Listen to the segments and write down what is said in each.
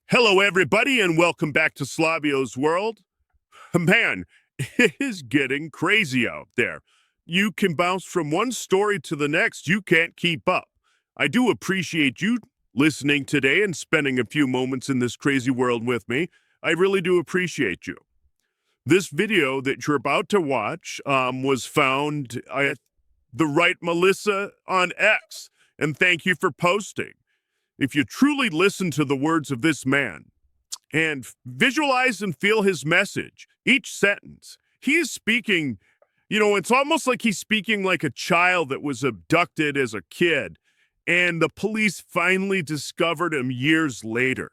Hello, everybody, and welcome back to Slobio's world. Man, it is getting crazy out there. You can bounce from one story to the next. You can't keep up. I do appreciate you listening today and spending a few moments in this crazy world with me. I really do appreciate you. This video that you're about to watch was found at the right Melissa on X, and thank you for posting. If you truly listen to the words of this man and visualize and feel his message, each sentence, he is speaking, it's almost like he's speaking like a child that was abducted as a kid, and the police finally discovered him years later.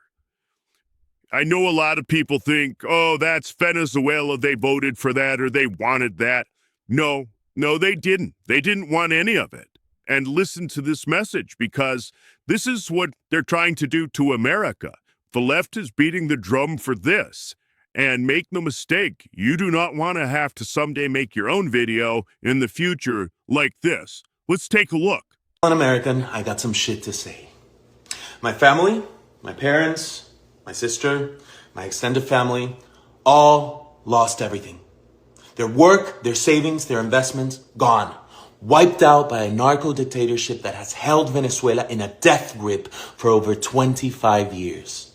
I know a lot of people think, oh, that's Venezuela, they voted for that or they wanted that. No, they didn't. They didn't want any of it. And listen to this message, because this is what they're trying to do to America. The left is beating the drum for this. And make no mistake, you do not want to have to someday make your own video in the future like this. Let's take a look. An American, I got some shit to say. My family, my parents, my sister, my extended family, all lost everything. Their work, their savings, their investments, gone. Wiped out by a narco-dictatorship that has held Venezuela in a death grip for over 25 years.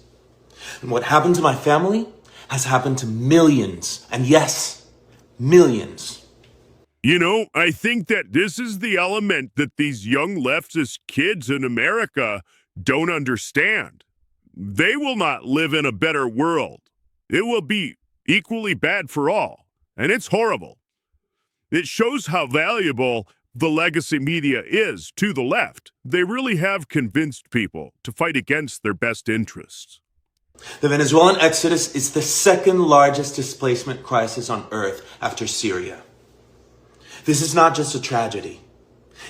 And what happened to my family has happened to millions, and yes, millions. I think that this is the element that these young leftist kids in America don't understand. They will not live in a better world. It will be equally bad for all, and it's horrible. It shows how valuable the legacy media is to the left. They really have convinced people to fight against their best interests. The Venezuelan exodus is the second largest displacement crisis on earth after Syria. This is not just a tragedy.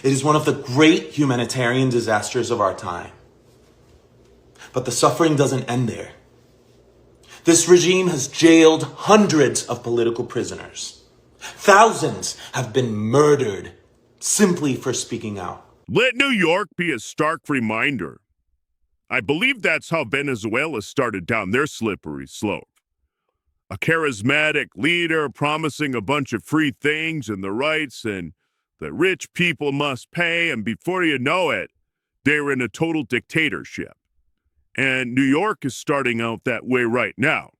It is one of the great humanitarian disasters of our time. But the suffering doesn't end there. This regime has jailed hundreds of political prisoners. Thousands have been murdered simply for speaking out. Let New York be a stark reminder. I believe that's how Venezuela started down their slippery slope. A charismatic leader promising a bunch of free things and the rights and the rich people must pay, and before you know it, they're in a total dictatorship. And New York is starting out that way right now.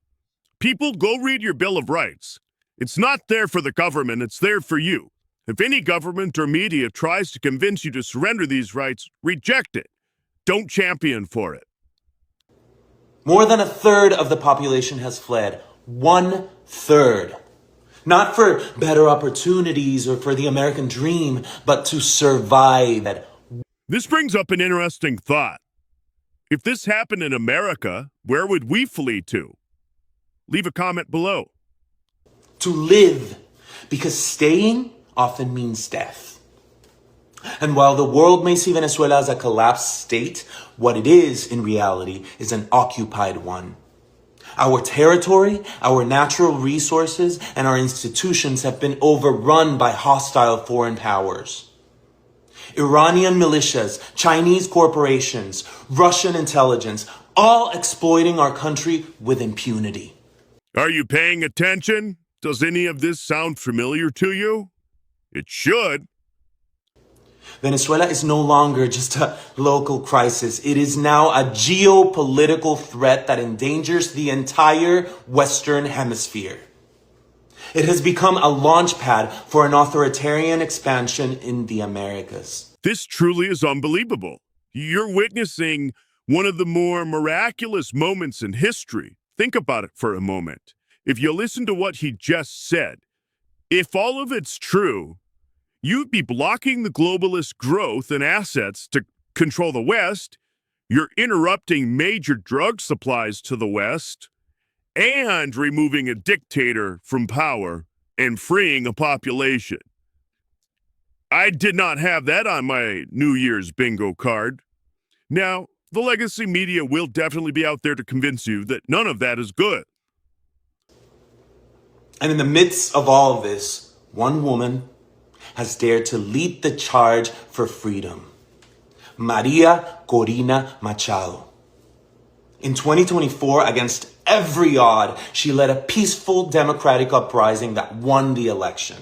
People, go read your Bill of Rights. It's not there for the government, it's there for you. If any government or media tries to convince you to surrender these rights, reject it. Don't champion for it. More than a third of the population has fled. 1/3. Not for better opportunities or for the American dream, but to survive. This brings up an interesting thought. If this happened in America, where would we flee to? Leave a comment below. To live, because staying often means death. And while the world may see Venezuela as a collapsed state, what it is in reality is an occupied one. Our territory, our natural resources, and our institutions have been overrun by hostile foreign powers. Iranian militias, Chinese corporations, Russian intelligence, all exploiting our country with impunity. Are you paying attention? Does any of this sound familiar to you? It should. Venezuela is no longer just a local crisis. It is now a geopolitical threat that endangers the entire Western Hemisphere. It has become a launchpad for an authoritarian expansion in the Americas. This truly is unbelievable. You're witnessing one of the more miraculous moments in history. Think about it for a moment. If you listen to what he just said, if all of it's true, you'd be blocking the globalist growth and assets to control the West. You're interrupting major drug supplies to the West and removing a dictator from power and freeing a population. I did not have that on my New Year's bingo card. Now, the legacy media will definitely be out there to convince you that none of that is good. And in the midst of all of this, one woman has dared to lead the charge for freedom. Maria Corina Machado. In 2024, against every odd, she led a peaceful democratic uprising that won the election.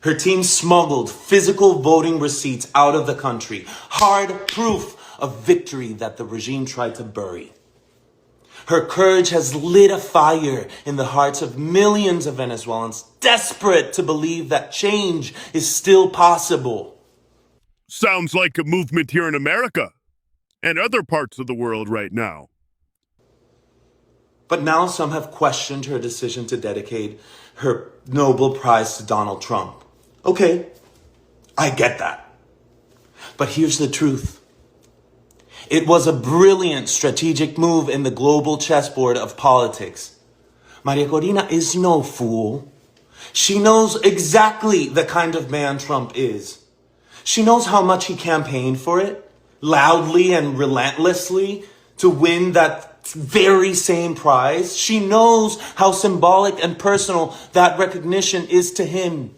Her team smuggled physical voting receipts out of the country, hard proof of victory that the regime tried to bury. Her courage has lit a fire in the hearts of millions of Venezuelans desperate to believe that change is still possible. Sounds like a movement here in America and other parts of the world right now. But now some have questioned her decision to dedicate her Nobel Prize to Donald Trump. Okay, I get that. But here's the truth. It was a brilliant strategic move in the global chessboard of politics. Maria Corina is no fool. She knows exactly the kind of man Trump is. She knows how much he campaigned for it, loudly and relentlessly, to win that very same prize. She knows how symbolic and personal that recognition is to him.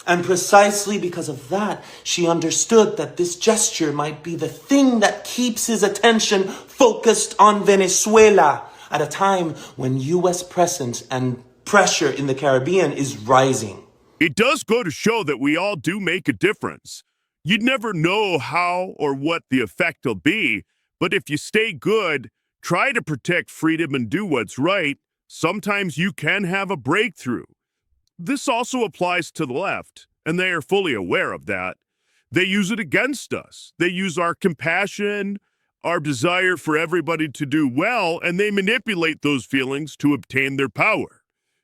And precisely because of that, she understood that this gesture might be the thing that keeps his attention focused on Venezuela at a time when U.S. presence and pressure in the Caribbean is rising. It does go to show that we all do make a difference. You'd never know how or what the effect will be, but if you stay good, try to protect freedom and do what's right, sometimes you can have a breakthrough. This also applies to the left, and they are fully aware of that. They use it against us. They use our compassion, our desire for everybody to do well, and they manipulate those feelings to obtain their power.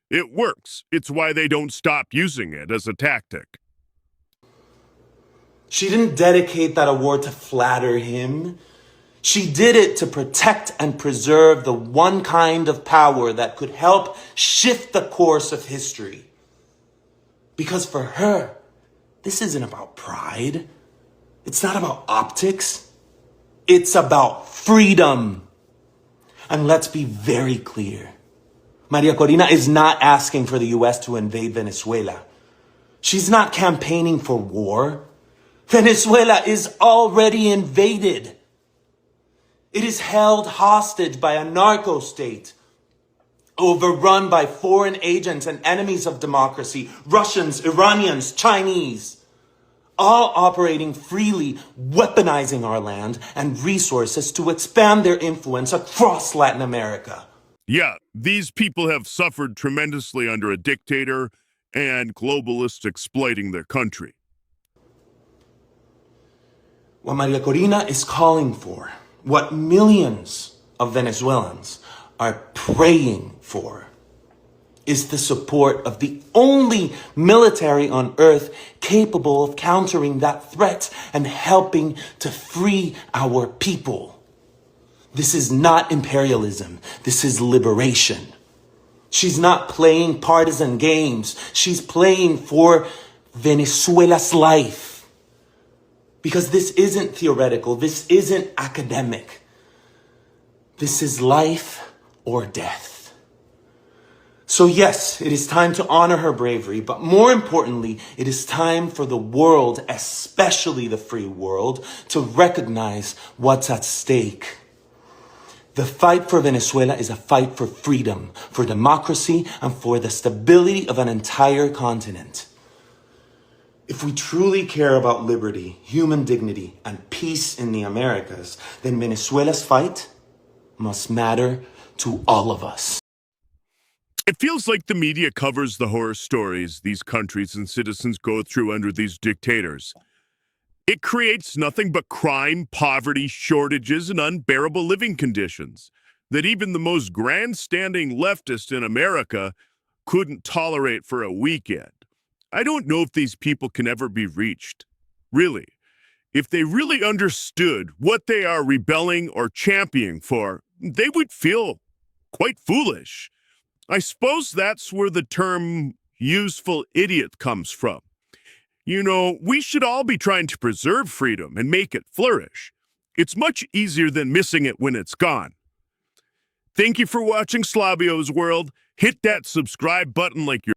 It works. It's why they don't stop using it as a tactic. She didn't dedicate that award to flatter him. She did it to protect and preserve the one kind of power that could help shift the course of history. Because for her, this isn't about pride. It's not about optics. It's about freedom. And let's be very clear. Maria Corina is not asking for the U.S. to invade Venezuela. She's not campaigning for war. Venezuela is already invaded. It is held hostage by a narco state, overrun by foreign agents and enemies of democracy, Russians, Iranians, Chinese, all operating freely, weaponizing our land and resources to expand their influence across Latin America. Yeah, these people have suffered tremendously under a dictator and globalists exploiting their country. What Maria Corina is calling for, what millions of Venezuelans are praying for, is the support of the only military on earth capable of countering that threat and helping to free our people. This is not imperialism. This is liberation. She's not playing partisan games. She's playing for Venezuela's life. Because this isn't theoretical. This isn't academic. This is life or death. So yes, it is time to honor her bravery, but more importantly, it is time for the world, especially the free world, to recognize what's at stake. The fight for Venezuela is a fight for freedom, for democracy, and for the stability of an entire continent. If we truly care about liberty, human dignity, and peace in the Americas, then Venezuela's fight must matter to all of us. It feels like the media covers the horror stories these countries and citizens go through under these dictators. It creates nothing but crime, poverty, shortages, and unbearable living conditions that even the most grandstanding leftist in America couldn't tolerate for a weekend. I don't know if these people can ever be reached. Really, if they really understood what they are rebelling or championing for, they would feel quite foolish. I suppose that's where the term useful idiot comes from. You know, we should all be trying to preserve freedom and make it flourish. It's much easier than missing it when it's gone. Thank you for watching Slobio's World. Hit that subscribe button like you're